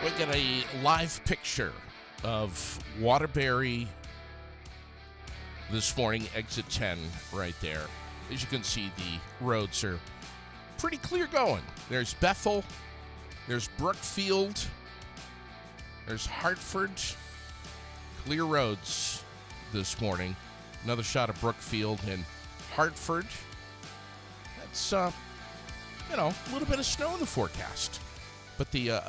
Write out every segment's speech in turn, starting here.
We get a live picture of Waterbury this morning, exit 10 right there. As you can see, the roads are pretty clear going. There's Bethel, there's Brookfield, there's Hartford. Clear roads this morning. Another shot of Brookfield and Hartford. That's, a little bit of snow in the forecast. But the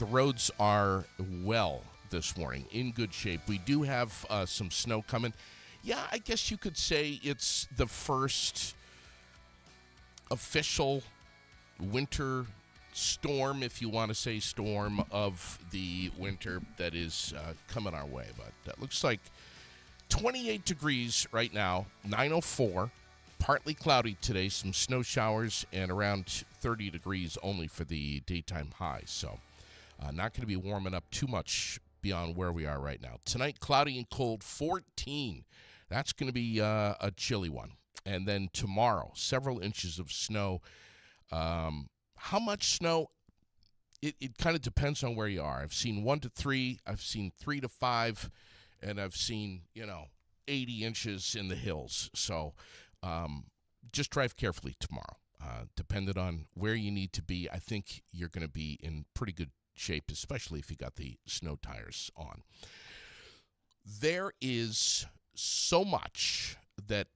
roads are well this morning, in good shape. We do have some snow coming. Yeah, I guess you could say it's the first official winter storm, if you want to say storm, of the winter that is coming our way. But that looks like 28 degrees right now, 9:04. Partly cloudy today, some snow showers, and around 30 degrees only for the daytime high. So not going to be warming up too much beyond where we are right now. Tonight, cloudy and cold, 14. That's going to be a chilly one. And then tomorrow, several inches of snow. How much snow? It kind of depends on where you are. I've seen 1 to 3, I've seen 3 to 5, and I've seen, 80 inches in the hills. So just drive carefully tomorrow. Depending on where you need to be, I think you're going to be in pretty good shape, especially if you got the snow tires on. There is so much that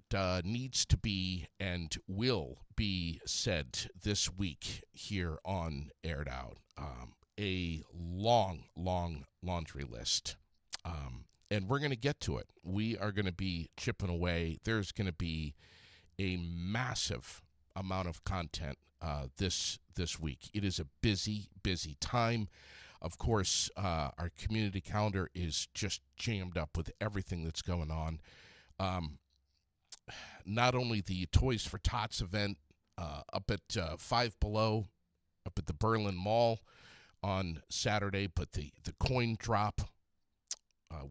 needs to be and will be said this week here on Aired Out. A long, long laundry list. And we're going to get to it. We are going to be chipping away. There's going to be a massive amount of content this week. It is a busy, busy time. Of course, our community calendar is just jammed up with everything that's going on. Not only the Toys for Tots event up at Five Below, up at the Berlin Mall on Saturday, but the coin drop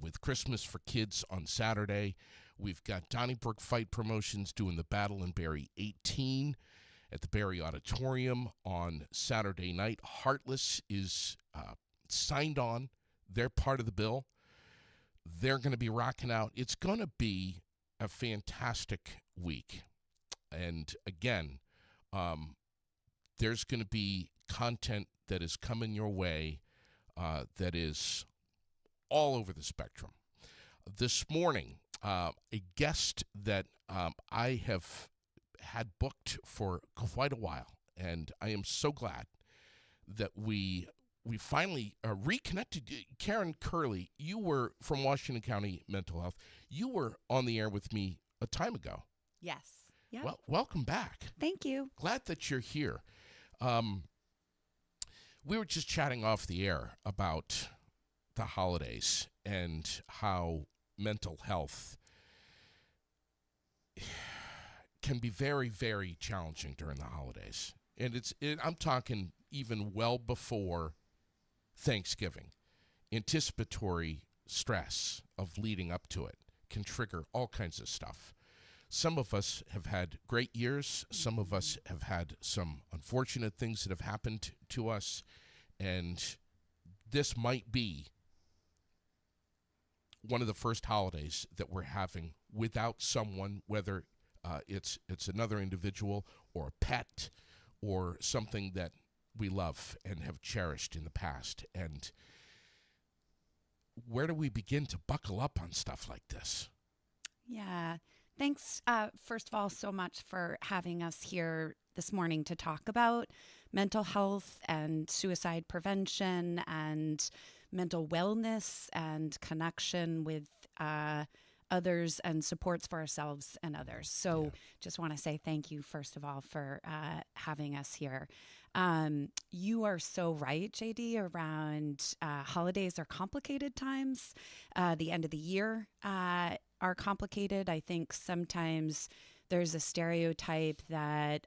with Christmas for Kids on Saturday. We've got Donnybrook Fight Promotions doing the Battle in Barrie 18 at the Barrie Auditorium on Saturday night. Heartless is signed on. They're part of the bill. They're going to be rocking out. It's going to be a fantastic week. And again, there's going to be content that is coming your way that is all over the spectrum. This morning, a guest that I have had booked for quite a while, and I am so glad that we finally reconnected. Karen Kurrle, you were from Washington County Mental Health. You were on the air with me a time ago. Yes. Yeah. Well, welcome back. Thank you. Glad that you're here. We were just chatting off the air about the holidays and how mental health can be very, very challenging during the holidays. And I'm talking even well before Thanksgiving. Anticipatory stress of leading up to it can trigger all kinds of stuff. Some of us have had great years. Some of us have had some unfortunate things that have happened to us. And this might be one of the first holidays that we're having without someone, whether it's another individual or a pet or something that we love and have cherished in the past. And where do we begin to buckle up on stuff like this? Yeah. Thanks, first of all, so much for having us here this morning to talk about mental health and suicide prevention and mental wellness and connection with others and supports for ourselves and others. So just want to say thank you, first of all, for having us here. You are so right, JD, around holidays are complicated times. The end of the year are complicated. I think sometimes there's a stereotype that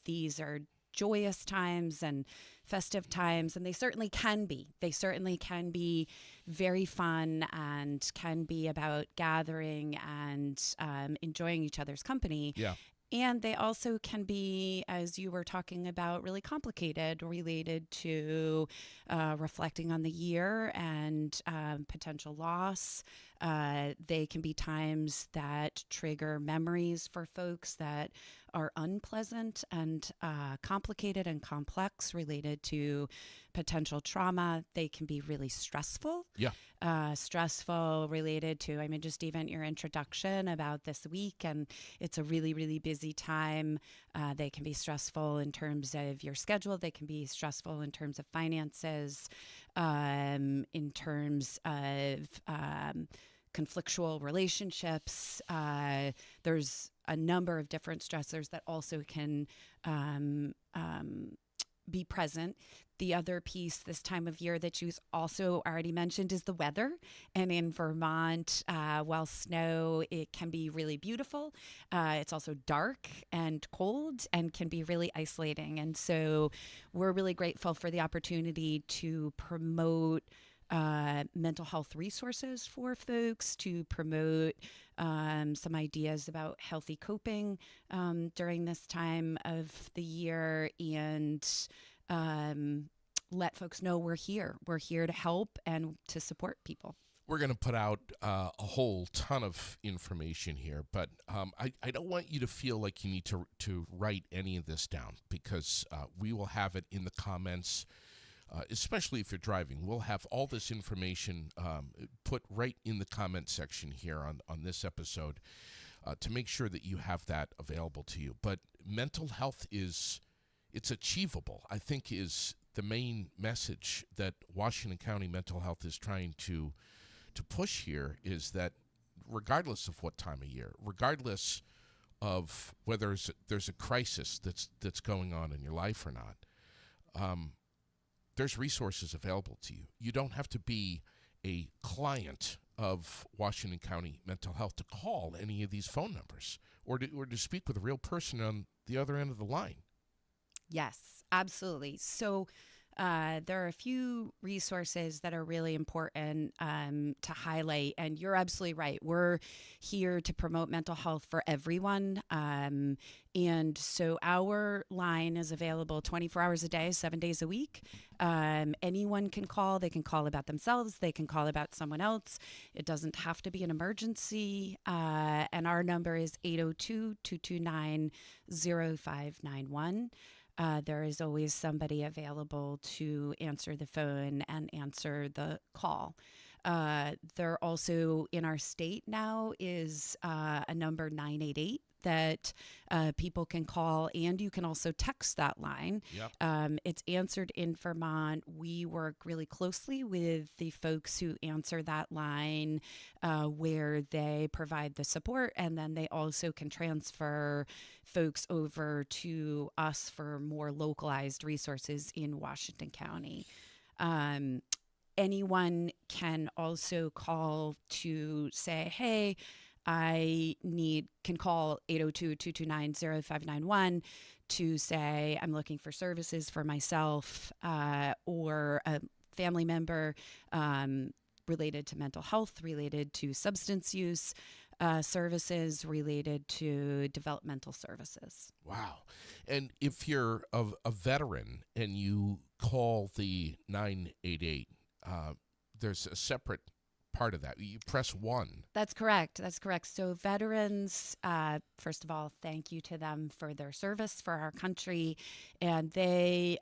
these are joyous times and festive times, and they certainly can be. They certainly can be very fun and can be about gathering and enjoying each other's company. Yeah. And they also can be, as you were talking about, really complicated, related to reflecting on the year and potential loss. They can be times that trigger memories for folks that are unpleasant and complicated and complex, related to potential trauma. They can be really stressful. Yeah. Stressful related to, I mean, just even your introduction about this week, and it's a really, really busy time. They can be stressful in terms of your schedule. They can be stressful in terms of finances, in terms of conflictual relationships. There's a number of different stressors that also can be present. The other piece this time of year that you also already mentioned is the weather. And in Vermont, while snow, it can be really beautiful. It's also dark and cold and can be really isolating. And so we're really grateful for the opportunity to promote mental health resources for folks, to promote some ideas about healthy coping during this time of the year, and let folks know we're here. We're here to help and to support people. We're going to put out a whole ton of information here, but I don't want you to feel like you need to write any of this down, because we will have it in the comments, especially if you're driving. We'll have all this information put right in the comment section here on this episode to make sure that you have that available to you. But mental health it's achievable, I think, is the main message that Washington County Mental Health is trying to push here, is that regardless of what time of year, regardless of whether there's a crisis that's going on in your life or not, there's resources available to you. You don't have to be a client of Washington County Mental Health to call any of these phone numbers, or to speak with a real person on the other end of the line. Yes, absolutely. So there are a few resources that are really important to highlight. And you're absolutely right. We're here to promote mental health for everyone. And so our line is available 24 hours a day, 7 days a week. Anyone can call. They can call about themselves. They can call about someone else. It doesn't have to be an emergency. And our number is 802-229-0591. There is always somebody available to answer the phone and answer the call. There also, in our state now, is a number 988 that people can call, and you can also text that line. Yep. It's answered in Vermont. We work really closely with the folks who answer that line, where they provide the support, and then they also can transfer folks over to us for more localized resources in Washington County. Anyone can also call to say, hey, can call 802-229-0591 to say, I'm looking for services for myself or a family member related to mental health, related to substance use, services, related to developmental services. Wow. And if you're a veteran and you call the 988, there's a separate part of that. You press 1. That's correct. So veterans, first of all, thank you to them for their service for our country. And they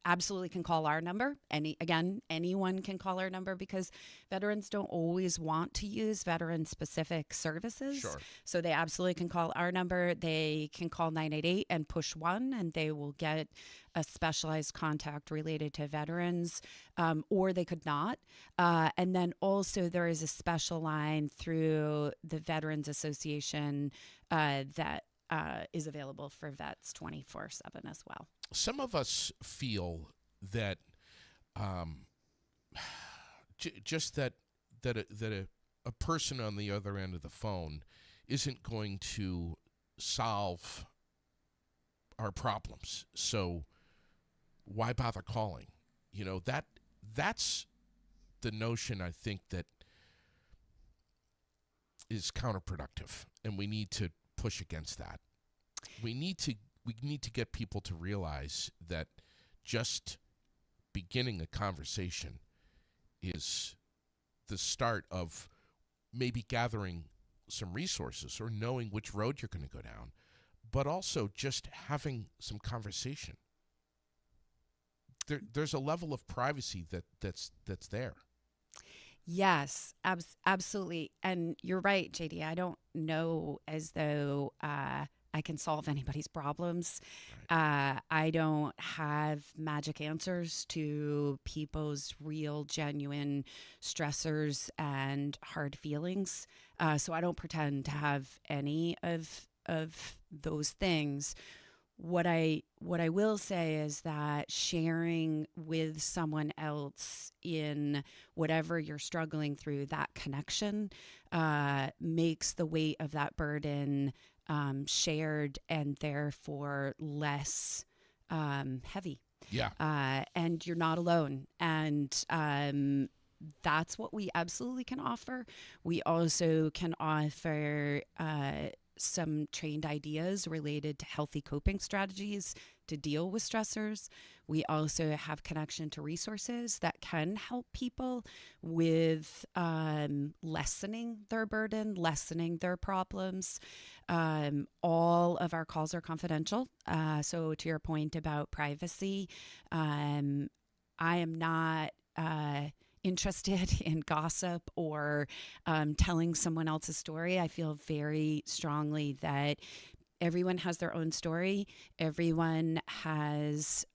absolutely can call our number. Anyone can call our number, because veterans don't always want to use veteran-specific services. Sure. So they absolutely can call our number. They can call 988 and push 1, and they will get a specialized contact related to veterans, or they could not. And then also there is a special line through the Veterans Association that is available for vets 24/7 as well. Some of us feel that just that a person on the other end of the phone isn't going to solve our problems. So why bother calling? You know, that's the notion, I think, that is counterproductive, and we need to push against that. We need to get people to realize that just beginning a conversation is the start of maybe gathering some resources or knowing which road you're going to go down, but also just having some conversation. There's a level of privacy that's there. Yes, absolutely. And you're right, JD. I don't know as though I can solve anybody's problems. Right. I don't have magic answers to people's real, genuine stressors and hard feelings. So I don't pretend to have any of those things. What I will say is that sharing with someone else in whatever you're struggling through, that connection makes the weight of that burden shared and therefore less heavy. Yeah. And you're not alone. And that's what we absolutely can offer. We also can offer some trained ideas related to healthy coping strategies to deal with stressors. We also have connection to resources that can help people with lessening their burden, lessening their problems. All of our calls are confidential. So to your point about privacy, I am not interested in gossip or telling someone else's story. I feel very strongly that everyone has their own story. Everyone has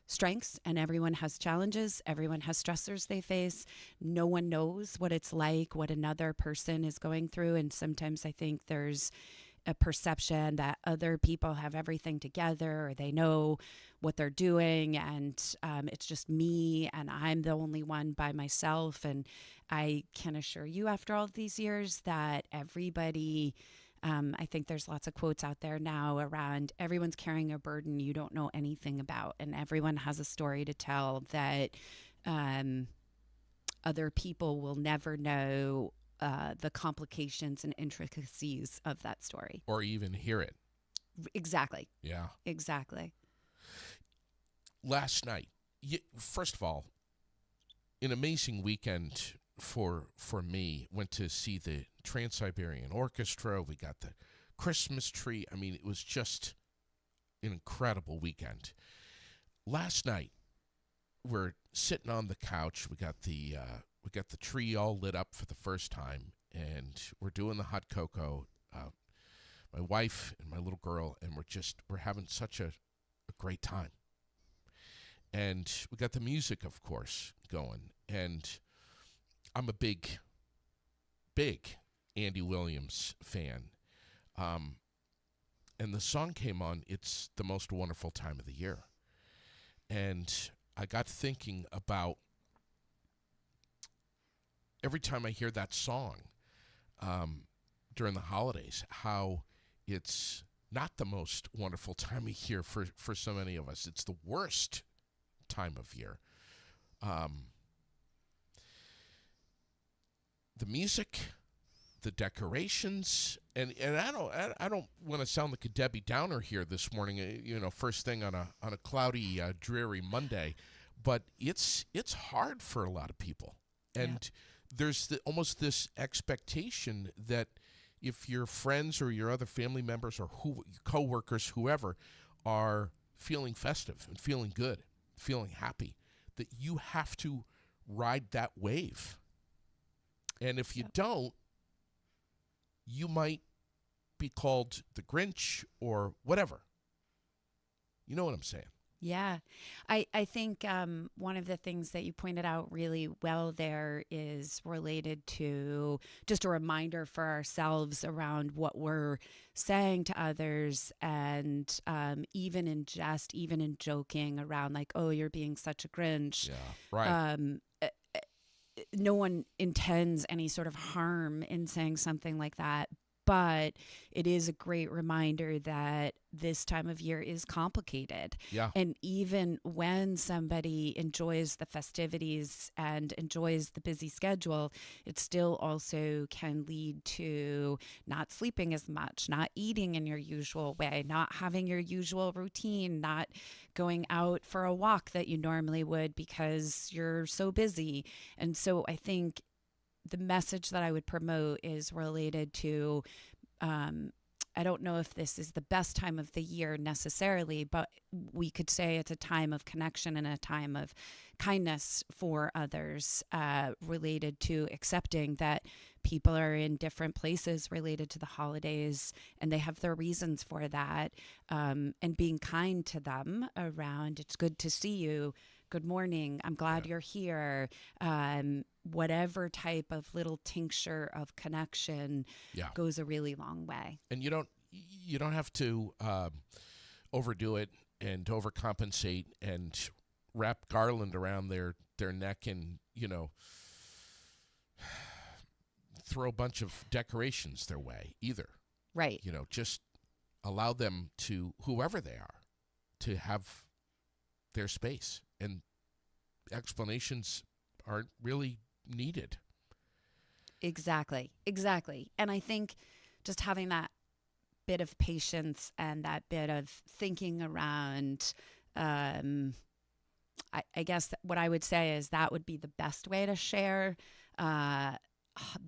strengths and everyone has challenges. Everyone has stressors they face. No one knows what it's like, what another person is going through. And sometimes I think there's a perception that other people have everything together or they know what they're doing and it's just me and I'm the only one by myself. And I can assure you after all of these years that everybody, I think there's lots of quotes out there now around everyone's carrying a burden you don't know anything about, and everyone has a story to tell that other people will never know the complications and intricacies of that story. Or even hear it. Exactly. Yeah. Exactly. Last night, first of all, an amazing weekend for me. Went to see the Trans-Siberian Orchestra. We got the Christmas tree. I mean, it was just an incredible weekend. Last night, we're sitting on the couch. We got the tree all lit up for the first time, and we're doing the hot cocoa. My wife and my little girl, and we're having such a great time. And we got the music, of course, going. And I'm a big Andy Williams fan. And the song came on, It's the Most Wonderful Time of the Year. And I got thinking about every time I hear that song during the holidays, how it's not the most wonderful time of year for so many of us. It's the worst time of year. The music, the decorations, and I don't want to sound like a Debbie Downer here this morning. First thing on a cloudy, dreary Monday, but it's hard for a lot of people, and there's almost this expectation that if your friends or your other family members or coworkers, whoever, are feeling festive and feeling good, feeling happy, that you have to ride that wave. And if you don't, you might be called the Grinch or whatever. You know what I'm saying? Yeah. I think one of the things that you pointed out really well there is related to just a reminder for ourselves around what we're saying to others, and even in jest, even in joking around like, oh, you're being such a Grinch. Yeah, right. No one intends any sort of harm in saying something like that. But it is a great reminder that this time of year is complicated. Yeah. And even when somebody enjoys the festivities and enjoys the busy schedule, it still also can lead to not sleeping as much, not eating in your usual way, not having your usual routine, not going out for a walk that you normally would because you're so busy. And so I think the message that I would promote is related to I don't know if this is the best time of the year necessarily, but we could say it's a time of connection and a time of kindness for others, related to accepting that people are in different places related to the holidays and they have their reasons for that, and being kind to them around, it's good to see you. Good morning. I'm glad you're here. Whatever type of little tincture of connection goes a really long way. And you don't have to overdo it and overcompensate and wrap garland around their neck and throw a bunch of decorations their way either. Right. Just allow them to, whoever they are, to have their space, and explanations aren't really needed. Exactly. And I think just having that bit of patience and that bit of thinking around, I guess what I would say is that would be the best way to share the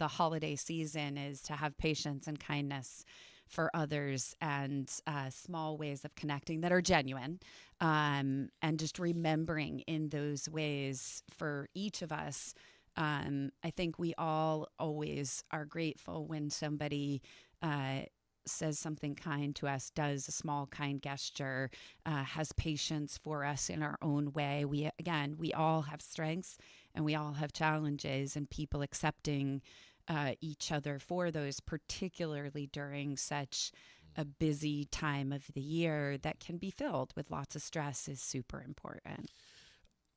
holiday season, is to have patience and kindness for others, and small ways of connecting that are genuine, and just remembering in those ways for each of us. I think we all always are grateful when somebody says something kind to us, does a small kind gesture, has patience for us in our own way. We all have strengths and we all have challenges, and people accepting each other for those, particularly during such a busy time of the year that can be filled with lots of stress, is super important.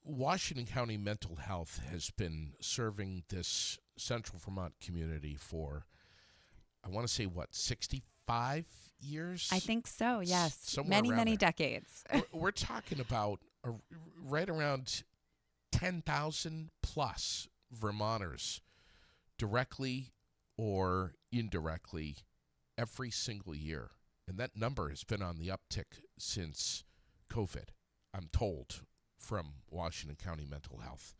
Washington County Mental Health has been serving this Central Vermont community for, I want to say, 65 years? I think so, yes. Somewhere many there. decades. We're talking about right around 10,000 plus Vermonters, directly or indirectly, every single year. And that number has been on the uptick since COVID, I'm told, from Washington County Mental Health.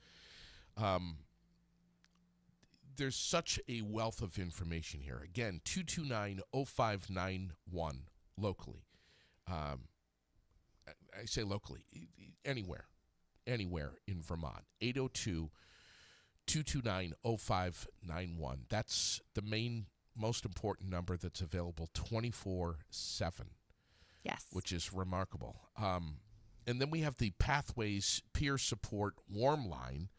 There's such a wealth of information here. Again, 229-0591 locally. I say locally, anywhere in Vermont. 802-229-0591. That's the most important number that's available 24/7. Yes. Which is remarkable. And then we have the Pathways Peer Support Warm Line.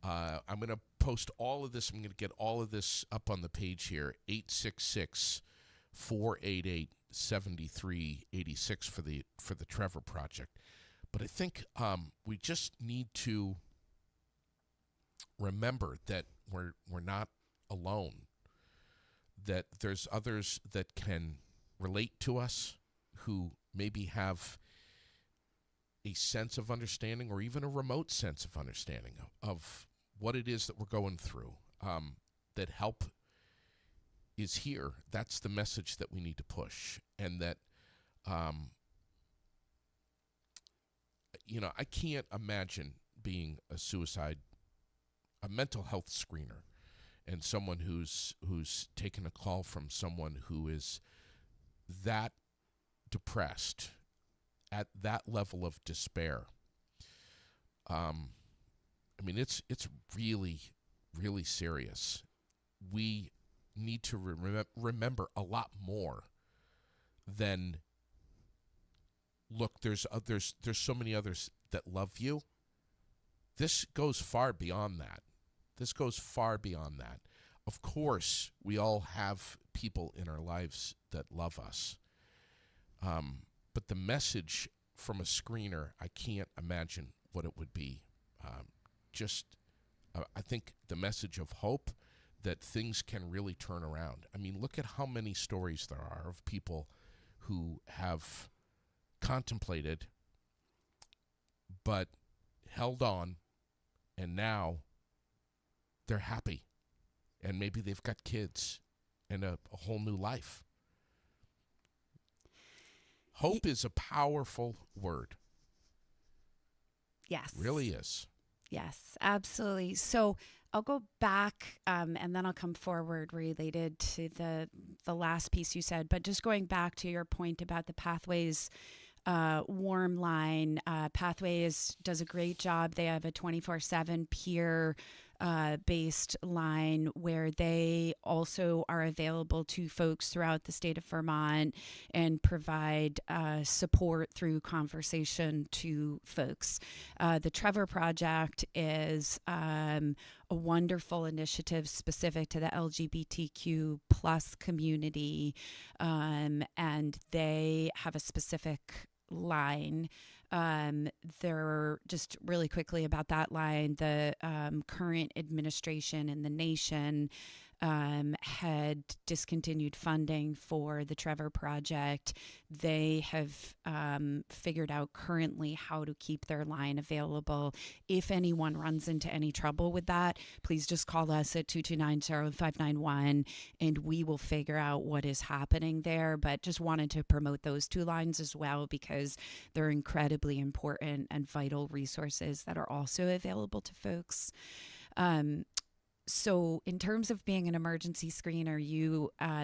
I'm going to post all of this. I'm going to get all of this up on the page here. 866-488-7386 for the Trevor Project. But I think we just need to remember that we're not alone. That there's others that can relate to us, who maybe have a sense of understanding, or even a remote sense of understanding of what it is that we're going through, that help is here. That's the message that we need to push. And that, I can't imagine being a mental health screener, and someone who's taken a call from someone who is that depressed, at that level of despair. It's really, really serious. We need to remember a lot more than, look, there's so many others that love you. This goes far beyond that. Of course, we all have people in our lives that love us. But the message from a screener, I can't imagine what it would be. I think the message of hope, that things can really turn around. I mean, look at how many stories there are of people who have contemplated but held on, and now they're happy, and maybe they've got kids and a whole new life. Hope is a powerful word. Yes. Really is. Yes, absolutely. So I'll go back and then I'll come forward related to the last piece you said. But just going back to your point about the Pathways warm line, Pathways does a great job. They have a 24/7 peer based line where they also are available to folks throughout the state of Vermont and provide support through conversation to folks. The Trevor Project is a wonderful initiative specific to the LGBTQ plus community, and they have a specific line. They're just really quickly about that line. The current administration in the nation had discontinued funding for the Trevor Project. They have figured out currently how to keep their line available. If anyone runs into any trouble with that, please just call us at 229-0591 and we will figure out what is happening there. But just wanted to promote those two lines as well because they're incredibly important and vital resources that are also available to folks. So in terms of being an emergency screener,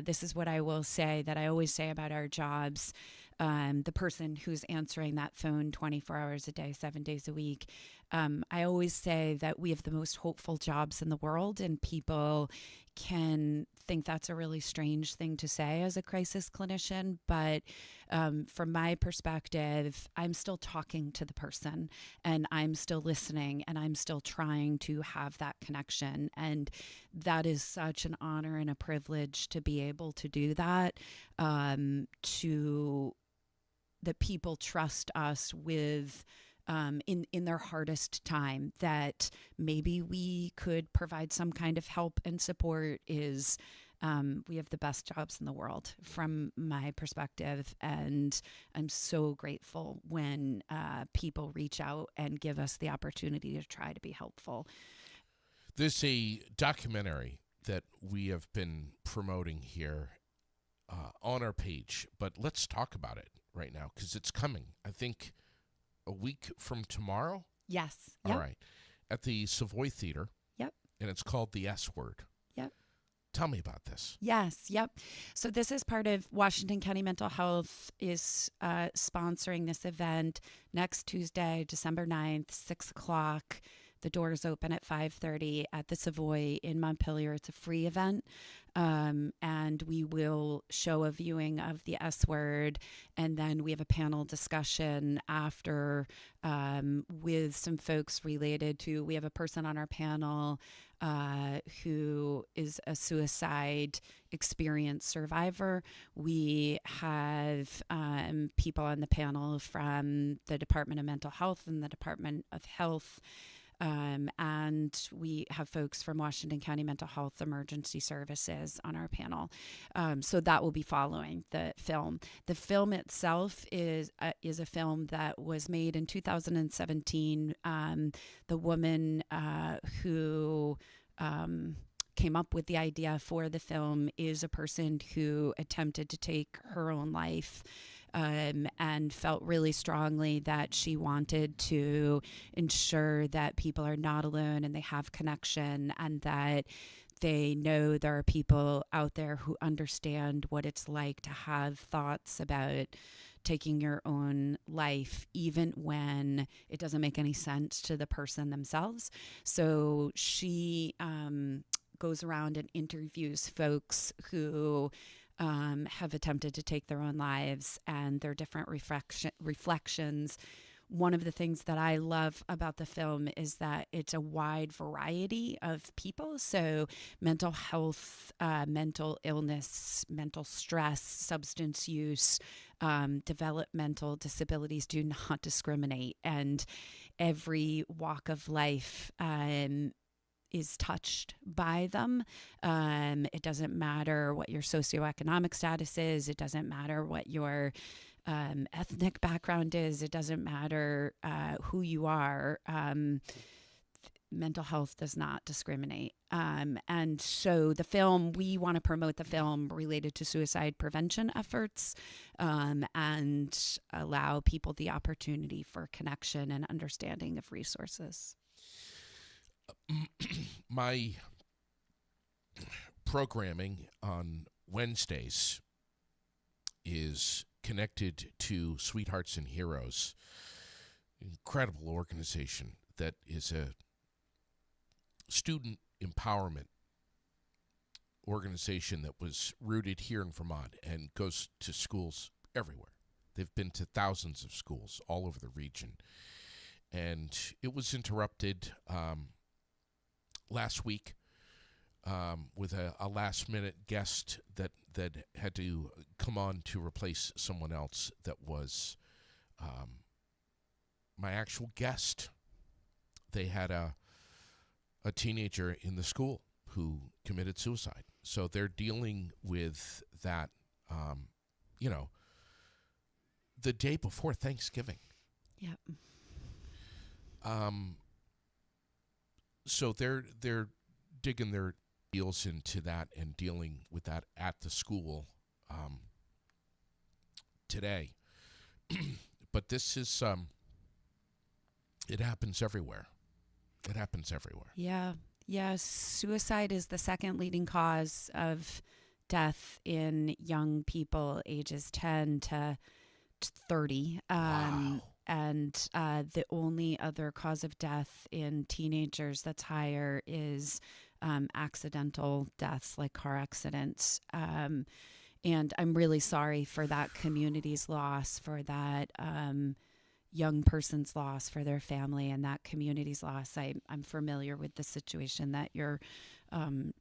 this is what I will say that I always say about our jobs. The person who's answering that phone 24 hours a day, 7 days a week. I always say that we have the most hopeful jobs in the world, and people can think that's a really strange thing to say as a crisis clinician. But from my perspective, I'm still talking to the person and I'm still listening and I'm still trying to have that connection. And that is such an honor and a privilege to be able to do that, that people trust us with in their hardest time, that maybe we could provide some kind of help and support. We have the best jobs in the world from my perspective. And I'm so grateful when people reach out and give us the opportunity to try to be helpful. There's a documentary that we have been promoting here on our page, but let's talk about it right now because it's coming. I think a week from tomorrow? Yes. Yep. All right. At the Savoy Theater. Yep. And it's called The S Word. Yep. Tell me about this. Yes. Yep. So this is part of Washington County Mental Health is sponsoring this event next Tuesday, December 9th, 6 o'clock. The doors open at 5:30 at the Savoy in Montpelier. It's a free event. And we will show a viewing of the S Word. And then we have a panel discussion after with some folks related to, we have a person on our panel who is a suicide experience survivor. We have people on the panel from the Department of Mental Health and the Department of Health. And we have folks from Washington County Mental Health Emergency Services on our panel. So that will be following the film. The film itself is a film that was made in 2017. The woman who came up with the idea for the film is a person who attempted to take her own life. And felt really strongly that she wanted to ensure that people are not alone and they have connection and that they know there are people out there who understand what it's like to have thoughts about taking your own life, even when it doesn't make any sense to the person themselves. So she goes around and interviews folks who have attempted to take their own lives and their different reflections. One of the things that I love about the film is that it's a wide variety of people. So mental health, mental illness, mental stress, substance use, developmental disabilities do not discriminate. And every walk of life is touched by them. It doesn't matter what your socioeconomic status is. It doesn't matter what your ethnic background is. It doesn't matter who you are. Mental health does not discriminate. And so we want to promote the film related to suicide prevention efforts, and allow people the opportunity for connection and understanding of resources. My programming on Wednesdays is connected to Sweethearts and Heroes, incredible organization that is a student empowerment organization that was rooted here in Vermont and goes to schools everywhere. They've been to thousands of schools all over the region. And it was interrupted last week with a last-minute guest that had to come on to replace someone else that was my actual guest. They had a teenager in the school who committed suicide. So they're dealing with that, the day before Thanksgiving. Yep. So they're digging their heels into that and dealing with that at the school today. But this is, it happens everywhere. It happens everywhere. Yeah. Yes. Suicide is the second leading cause of death in young people ages 10 to 30. Wow. And the only other cause of death in teenagers that's higher is accidental deaths, like car accidents. And I'm really sorry for that community's loss, for that young person's loss, for their family and that community's loss. I'm familiar with the situation that you're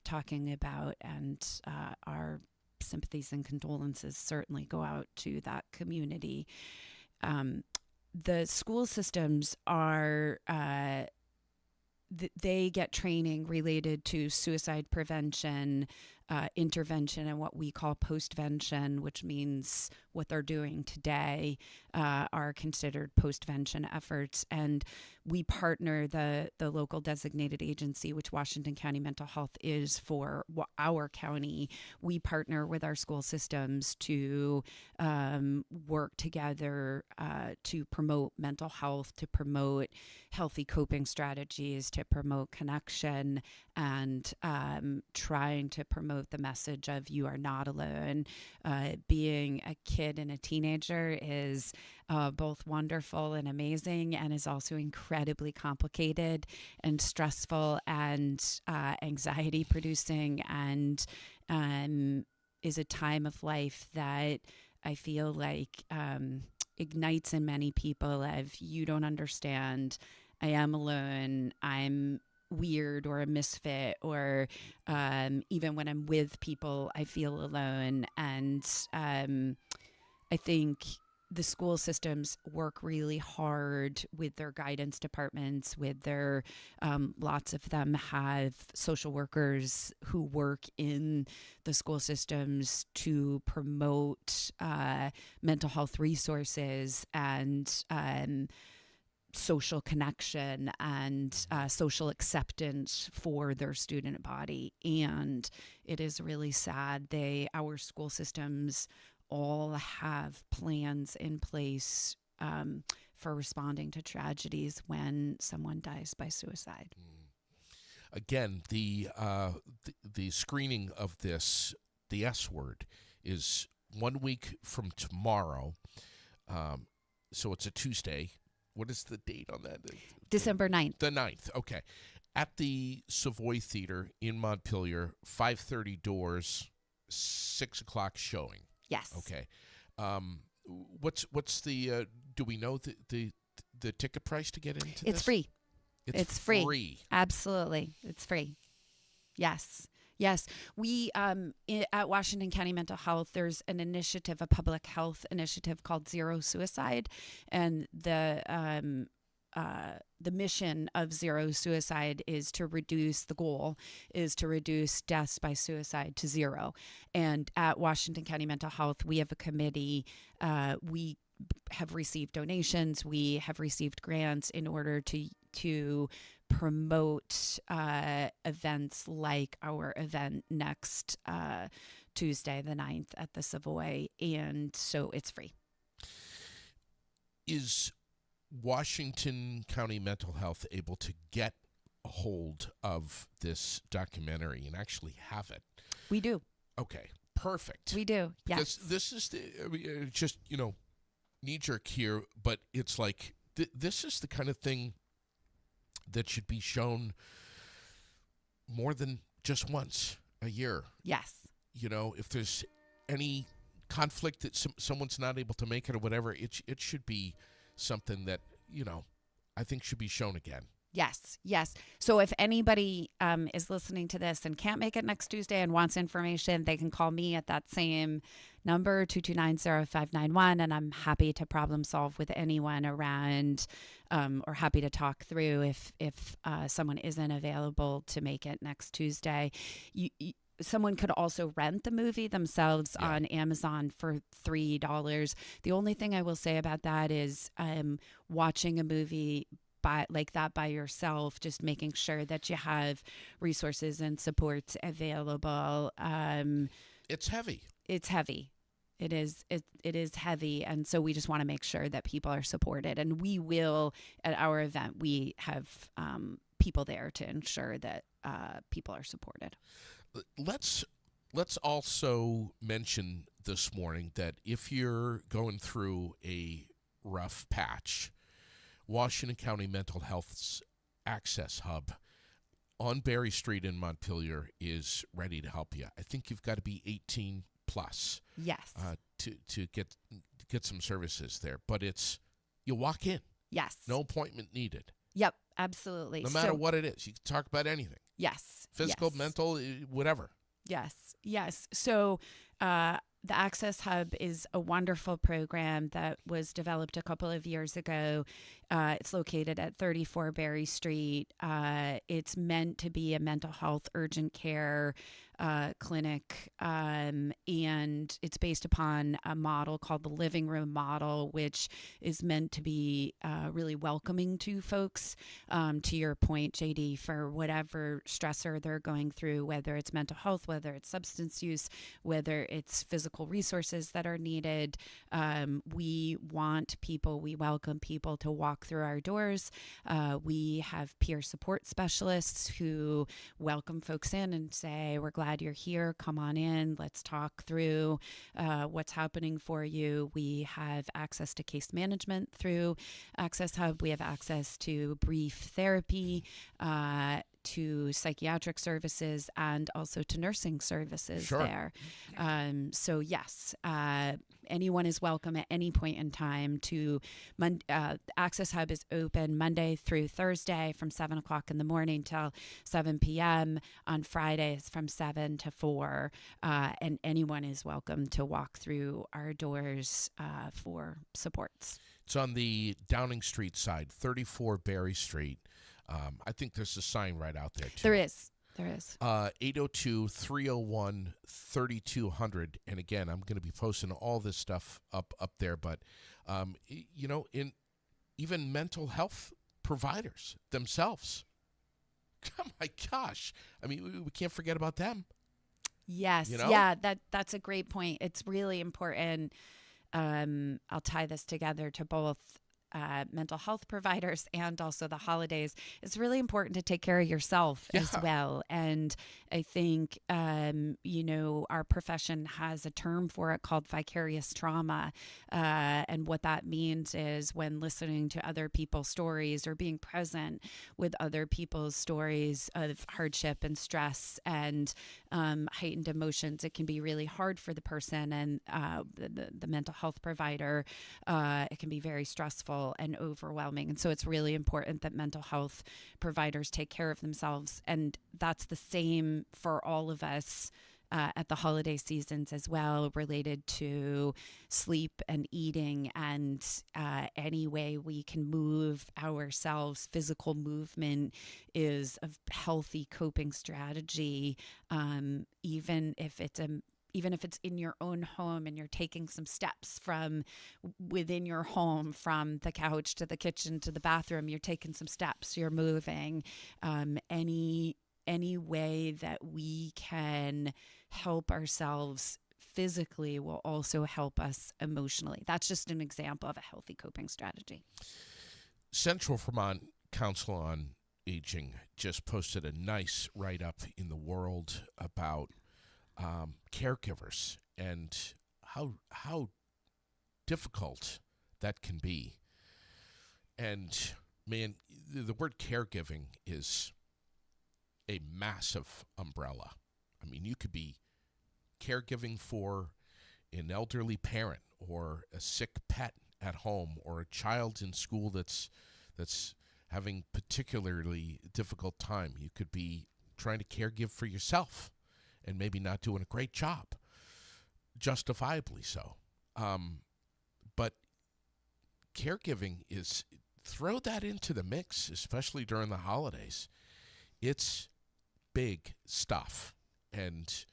talking about, and our sympathies and condolences certainly go out to that community. The school systems are, they get training related to suicide prevention, intervention, and what we call postvention, which means what they're doing today are considered postvention efforts. And we partner the local designated agency, which Washington County Mental Health is for our county. We partner with our school systems to work together to promote mental health, to promote healthy coping strategies, to promote connection, and trying to promote the message of you are not alone. Being a kid and a teenager is both wonderful and amazing, and is also incredibly complicated and stressful and anxiety producing, and is a time of life that I feel like ignites in many people of, you don't understand, I am alone, I'm weird or a misfit, or even when I'm with people, I feel alone. And I think the school systems work really hard with their guidance departments, with their, lots of them have social workers who work in the school systems to promote mental health resources and social connection and social acceptance for their student body. And it is really sad. Our school systems all have plans in place for responding to tragedies when someone dies by suicide. Again, the screening of this, the S word, is 1 week from tomorrow. So it's a Tuesday. What is the date on that? December 9th. The 9th, okay. At the Savoy Theater in Montpelier, 5:30 doors, 6 o'clock showing. Yes. Okay. What's the, do we know the ticket price to get into this? It's free. It's free. Absolutely. It's free. Yes. Yes. We, at Washington County Mental Health, there's an initiative, a public health initiative called Zero Suicide. And the the mission of Zero Suicide is to reduce the goal is to reduce deaths by suicide to zero. And at Washington County Mental Health, we have a committee. We have received donations. We have received grants in order to promote events like our event next Tuesday, the 9th at the Savoy. And so it's free. Is Washington County Mental Health able to get a hold of this documentary and actually have it? We do. Okay, perfect. We do, Because yes. this is just, knee-jerk here, but it's like this is the kind of thing that should be shown more than just once a year. Yes. If there's any conflict that someone's not able to make it or whatever, it should be something that, I think should be shown again. Yes, yes. So if anybody is listening to this and can't make it next Tuesday and wants information, they can call me at that same number, 229-0591, and I'm happy to problem solve with anyone around or happy to talk through if someone isn't available to make it next Tuesday. Someone could also rent the movie themselves on Amazon for $3. The only thing I will say about that is watching a movie like that by yourself, just making sure that you have resources and supports available. It's heavy. It's heavy. It is heavy. And so we just want to make sure that people are supported. And we will, at our event, we have people there to ensure that people are supported. Let's also mention this morning that if you're going through a rough patch, Washington County Mental Health's Access Hub on Berry Street in Montpelier is ready to help you. I think you've got to be 18 plus. Yes. To get some services there, but you walk in. Yes. No appointment needed. Yep, absolutely. No matter what it is, you can talk about anything. Yes. Physical, yes. mental, whatever. Yes. So the Access Hub is a wonderful program that was developed a couple of years ago. It's located at 34 Berry Street. It's meant to be a mental health urgent care clinic, and it's based upon a model called the living room model, which is meant to be really welcoming to folks, to your point, JD, for whatever stressor they're going through, whether it's mental health, whether it's substance use, whether it's physical resources that are needed. We welcome people to walk through our doors. We have peer support specialists who welcome folks in and say, we're glad you're here. Come on in. Let's talk through what's happening for you. We have access to case management through Access Hub. We have access to brief therapy, to psychiatric services, and also to nursing services there. So yes, anyone is welcome at any point in time to Access Hub is open Monday through Thursday from 7 o'clock in the morning till 7 p.m. On Fridays from 7 to 4. And anyone is welcome to walk through our doors for supports. It's on the Downing Street side, 34 Berry Street. I think there's a sign right out there, too. There is. 802-301-3200. And again, I'm going to be posting all this stuff up there. But, in even mental health providers themselves. Oh, my gosh. I mean, we can't forget about them. Yes. Yeah, that's a great point. It's really important. I'll tie this together to both mental health providers and also the holidays. It's really important to take care of yourself as well. And I think, our profession has a term for it called vicarious trauma. And what that means is when listening to other people's stories or being present with other people's stories of hardship and stress and heightened emotions, it can be really hard for the person and the mental health provider. It can be very stressful and overwhelming. And so it's really important that mental health providers take care of themselves. And that's the same for all of us at the holiday seasons as well, related to sleep and eating, and any way we can move ourselves. Physical movement is a healthy coping strategy, even if it's in your own home and you're taking some steps from within your home, from the couch to the kitchen to the bathroom, you're taking some steps, you're moving. Any way that we can help ourselves physically will also help us emotionally. That's just an example of a healthy coping strategy. Central Vermont Council on Aging just posted a nice write-up in the World about caregivers and how difficult that can be. And man, the word caregiving is a massive umbrella. I mean, you could be caregiving for an elderly parent or a sick pet at home or a child in school that's having particularly difficult time. You could be trying to caregive for yourself and maybe not doing a great job, justifiably so. But caregiving is, throw that into the mix, especially during the holidays. It's big stuff, and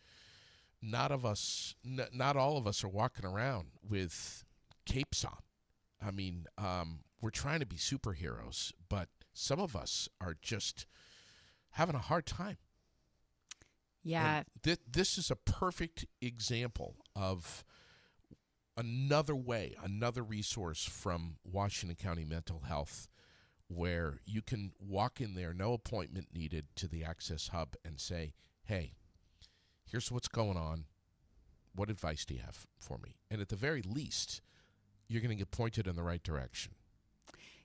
not all of us are walking around with capes on. I mean, we're trying to be superheroes, but some of us are just having a hard time. Yeah. This is a perfect example of another resource from Washington County Mental Health, where you can walk in there, no appointment needed, to the Access Hub and say, hey, here's what's going on. What advice do you have for me? And at the very least, you're going to get pointed in the right direction.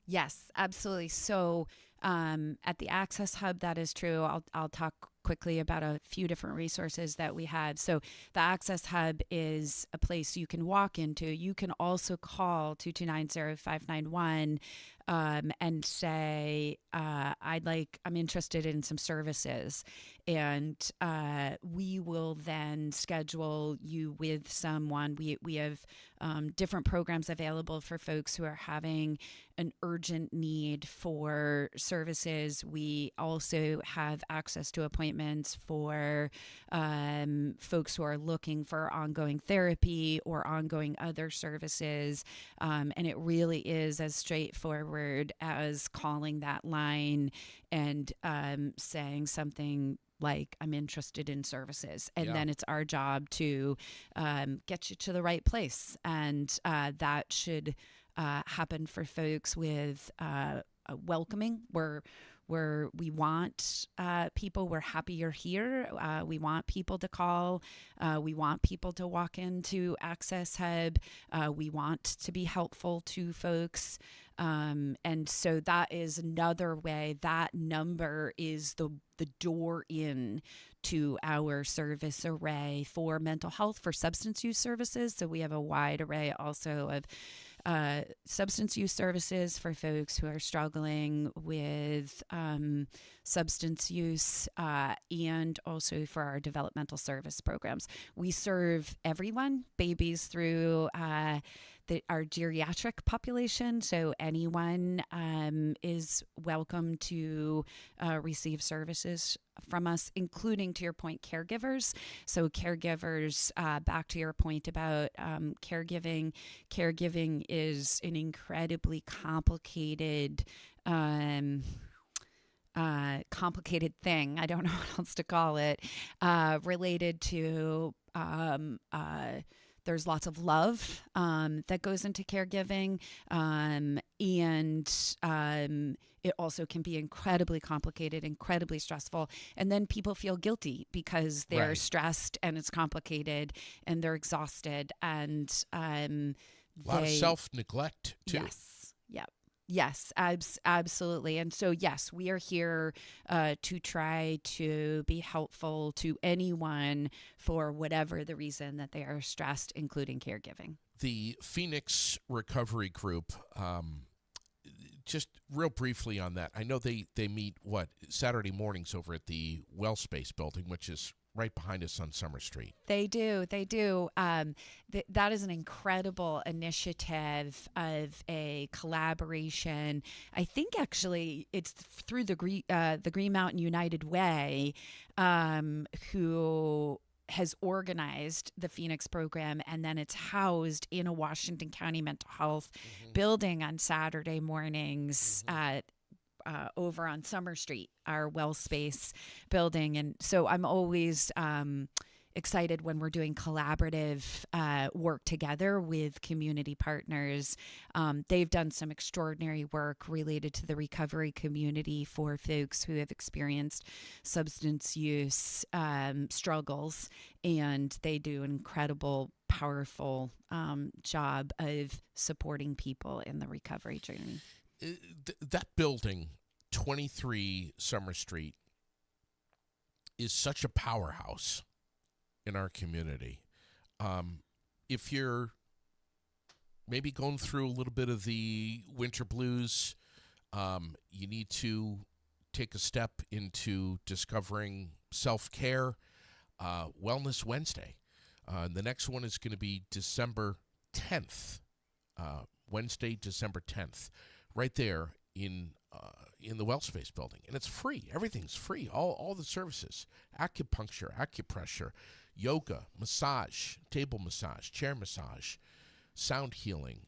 Yes, absolutely. So at the Access Hub, that is true. I'll talk quickly about a few different resources that we have. So the Access Hub is a place you can walk into. You can also call 229-0591 and say, I'm interested in some services. And we will then schedule you with someone. We have different programs available for folks who are having an urgent need for services. We also have access to appointments for folks who are looking for ongoing therapy or ongoing other services. And it really is as straightforward as calling that line and saying something like, I'm interested in services. And then it's our job to get you to the right place. And that should happen for folks with welcoming. We want people. We're happy you're here. We want people to call. We want people to walk into Access Hub. We want to be helpful to folks. And so that is another way. That number is the door in to our service array for mental health, for substance use services. So we have a wide array also of substance use services for folks who are struggling with substance use, and also for our developmental service programs. We serve everyone, babies through our geriatric population. So anyone is welcome to receive services from us, including, to your point, caregivers. So caregivers, back to your point about caregiving. Caregiving is an incredibly complicated thing. I don't know what else to call it, related to there's lots of love that goes into caregiving, and it also can be incredibly complicated, incredibly stressful. And then people feel guilty because they're stressed and it's complicated and they're exhausted. And a lot of self-neglect, too. Yes. Yep. Yes, absolutely. And so, yes, we are here to try to be helpful to anyone for whatever the reason that they are stressed, including caregiving. The Phoenix Recovery Group, just real briefly on that. I know they meet, Saturday mornings over at the Wellspace building, which is right behind us on Summer Street. They do. They do. That is an incredible initiative of a collaboration. I think actually it's through the Green Mountain United Way, who has organized the Phoenix program, and then it's housed in a Washington County mental health building on Saturday mornings at over on Summer Street, our well space building. And so I'm always excited when we're doing collaborative work together with community partners. They've done some extraordinary work related to the recovery community for folks who have experienced substance use struggles, and they do an incredible, powerful job of supporting people in the recovery journey. That building, 23 Summer Street, is such a powerhouse in our community. If you're maybe going through a little bit of the winter blues, you need to take a step into discovering self-care. Wellness Wednesday. The next one is going to be December 10th, Wednesday, December 10th, right there in the Wellspace building. And it's free. Everything's free. All the services, acupuncture, acupressure, yoga, massage, table massage, chair massage, sound healing.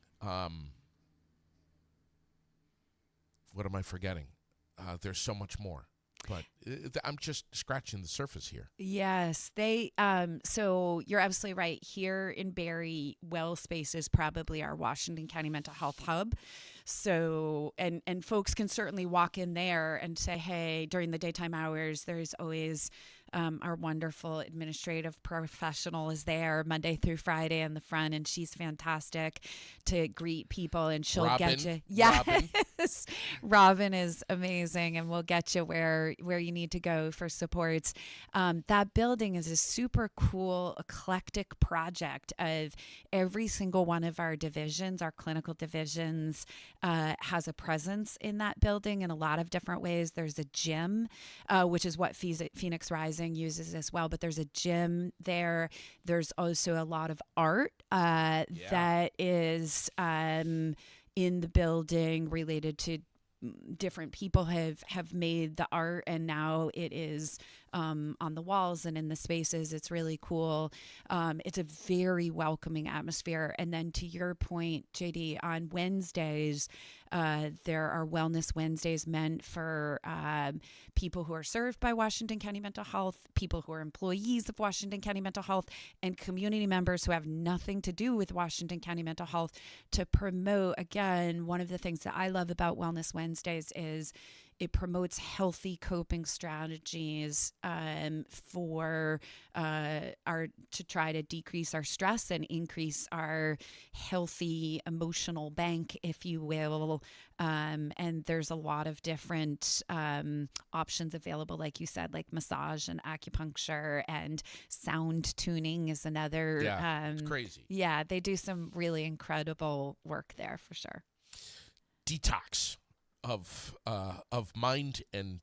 What am I forgetting? There's so much more. But I'm just scratching the surface here. Yes, they. So you're absolutely right. Here in Barrie, Well Space is probably our Washington County mental health hub. So and folks can certainly walk in there and say, hey, during the daytime hours, there's always our wonderful administrative professional is there Monday through Friday in the front, and she's fantastic to greet people, and she'll get you. Yes, Robin is amazing, and we'll get you where you need to go for supports. That building is a super cool, eclectic project of every single one of our divisions, our clinical divisions, has a presence in that building in a lot of different ways. There's a gym, which is what Phoenix Rising uses as well, but there's a gym there. There's also a lot of art that is in the building related to different people have made the art, and now it is on the walls and in the spaces. It's really cool. It's a very welcoming atmosphere. And then to your point, JD, on Wednesdays, there are Wellness Wednesdays meant for people who are served by Washington County Mental Health, people who are employees of Washington County Mental Health, and community members who have nothing to do with Washington County Mental Health, to promote, again, one of the things that I love about Wellness Wednesdays is it promotes healthy coping strategies for to try to decrease our stress and increase our healthy emotional bank, if you will. And there's a lot of different options available, like you said, like massage and acupuncture, and sound tuning is another. Yeah, it's crazy. Yeah, they do some really incredible work there for sure. Detox of mind and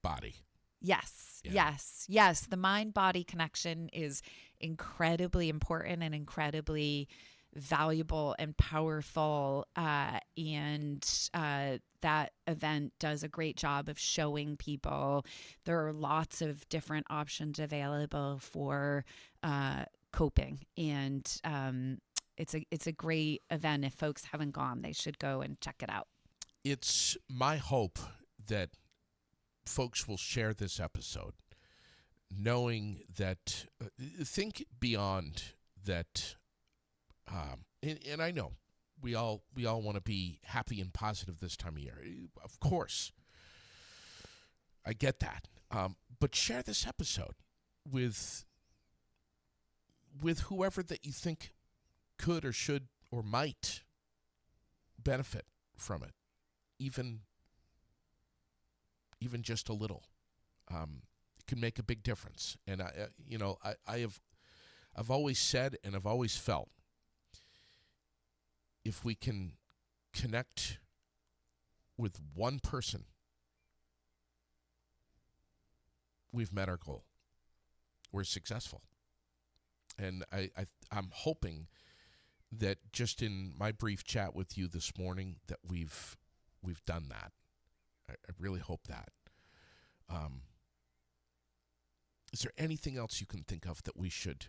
body. Yes, Yeah. yes. The mind-body connection is incredibly important and incredibly valuable and powerful. And that event does a great job of showing people there are lots of different options available for coping. And it's a great event. If folks haven't gone, they should go and check it out. It's my hope that folks will share this episode knowing that think beyond that. And I know we all want to be happy and positive this time of year. Of course, I get that. But share this episode with whoever that you think could or should or might benefit from it. Even just a little, it can make a big difference. And I've always said, and I've always felt, if we can connect with one person, we've met our goal. we're successful. And I'm hoping that just in my brief chat with you this morning that we've done that. I really hope that. Is there anything else you can think of that we should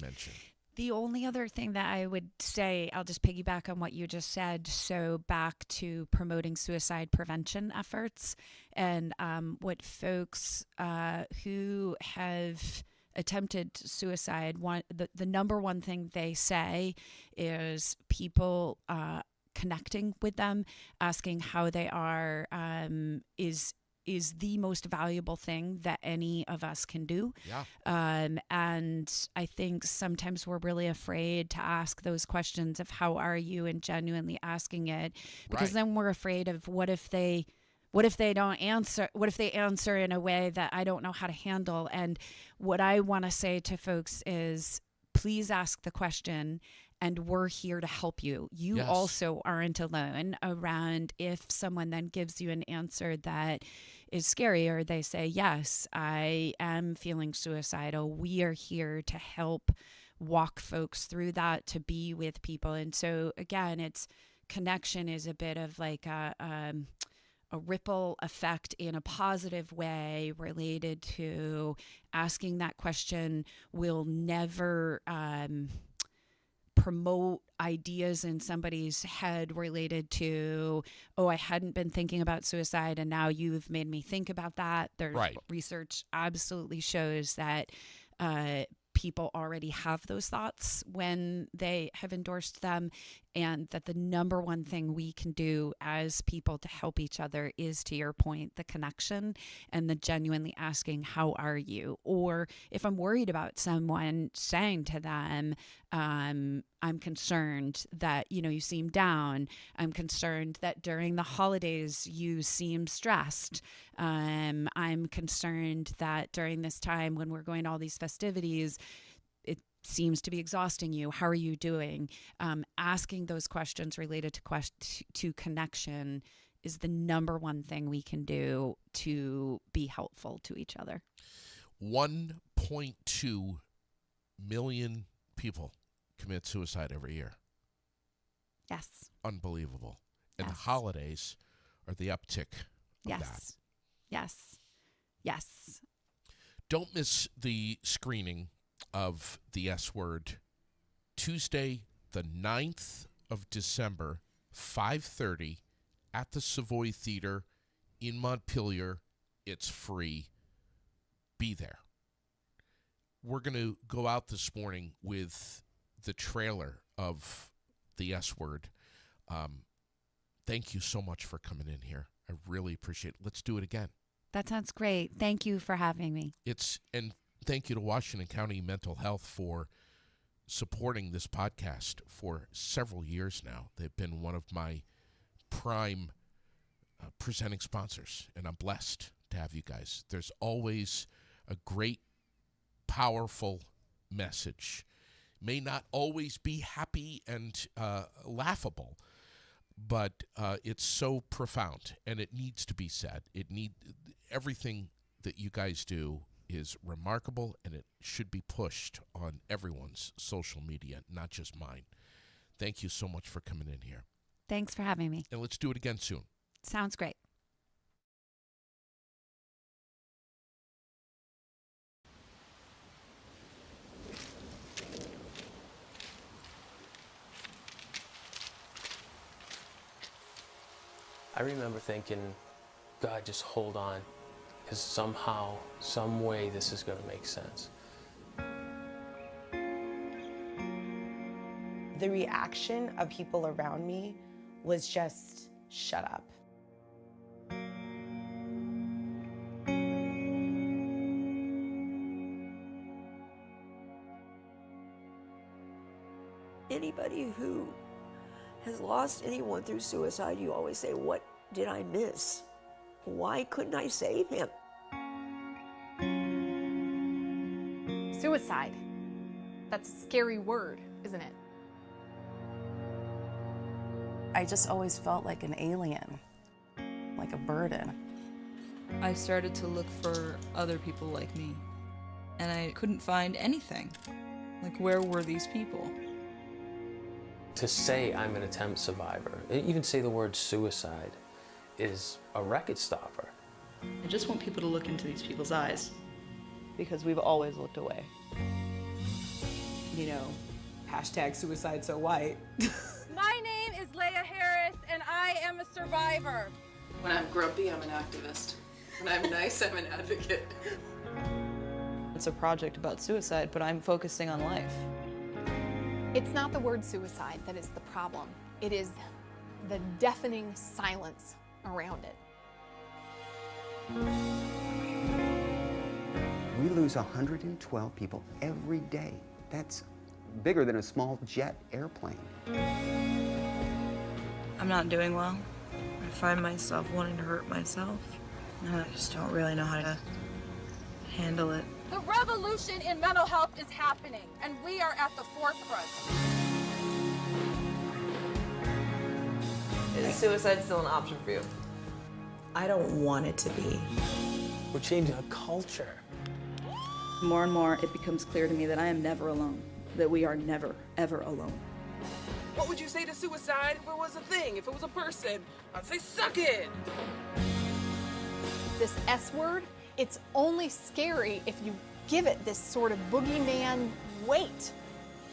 mention? The only other thing that I would say, I'll just piggyback on what you just said. So back to promoting suicide prevention efforts and what folks who have attempted suicide, the number one thing they say is people connecting with them, asking how they are, is the most valuable thing that any of us can do. Yeah. And I think sometimes we're really afraid to ask those questions of how are you and genuinely asking it, because then we're afraid of what if they don't answer, what if they answer in a way that I don't know how to handle. And what I want to say to folks is please ask the question, and we're here to help you. You also aren't alone around if someone then gives you an answer that is scary, or they say, yes, I am feeling suicidal. We are here to help walk folks through that, to be with people. And so again, it's connection is a bit of like a ripple effect in a positive way related to asking that question will never promote ideas in somebody's head related to, oh, I hadn't been thinking about suicide and now you've made me think about that. There's research absolutely shows that people already have those thoughts when they have endorsed them, and that the number one thing we can do as people to help each other is, to your point, the connection and the genuinely asking, how are you? Or if I'm worried about someone, saying to them, I'm concerned that, you seem down. I'm concerned that during the holidays you seem stressed. I'm concerned that during this time when we're going to all these festivities, it seems to be exhausting you. How are you doing? Asking those questions related to connection is the number one thing we can do to be helpful to each other. 1.2 million people commit suicide every year. Yes. Unbelievable. And the holidays are the uptick of that. Yes. Yes. Don't miss the screening of the S Word, Tuesday, the 9th of December, 5:30 at the Savoy Theater in Montpelier. It's free. Be there. We're going to go out this morning with the trailer of the S Word. Thank you so much for coming in here. I really appreciate it. Let's do it again. That sounds great. Thank you for having me. And thank you to Washington County Mental Health for supporting this podcast for several years now. They've been one of my prime presenting sponsors, and I'm blessed to have you guys. There's always a great, powerful message. May not always be happy and laughable, but it's so profound, and it needs to be said. Everything that you guys do is remarkable, and it should be pushed on everyone's social media, not just mine. Thank you so much for coming in here. Thanks for having me. And let's do it again soon. Sounds great. I remember thinking, God, just hold on, because somehow, some way, this is going to make sense. The reaction of people around me was just, shut up. Anybody who has lost anyone through suicide, you always say, what did I miss? Why couldn't I save him? Suicide. That's a scary word, isn't it? I just always felt like an alien, like a burden. I started to look for other people like me. and I couldn't find anything. Like, where were these people? To say I'm an attempt survivor, even say the word suicide, is a record stopper. I just want people to look into these people's eyes. Because we've always looked away. You know, hashtag suicide so white. My name is Leah Harris, and I am a survivor. When I'm grumpy, I'm an activist. When I'm nice, I'm an advocate. It's a project about suicide, but I'm focusing on life. It's not the word suicide that is the problem. It is the deafening silence around it. We lose 112 people every day. That's bigger than a small jet airplane. I'm not doing well. I find myself wanting to hurt myself. And I just don't really know how to handle it. The revolution in mental health is happening, and we are at the forefront. Is suicide still an option for you? I don't want it to be. We're changing a culture. More and more, it becomes clear to me that I am never alone, that we are never, ever alone. What would you say to suicide if it was a thing, if it was a person? I'd say suck it! This S word, it's only scary if you give it this sort of boogeyman weight.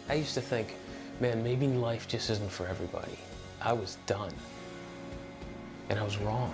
I used to think, man, maybe life just isn't for everybody. I was done. And I was wrong.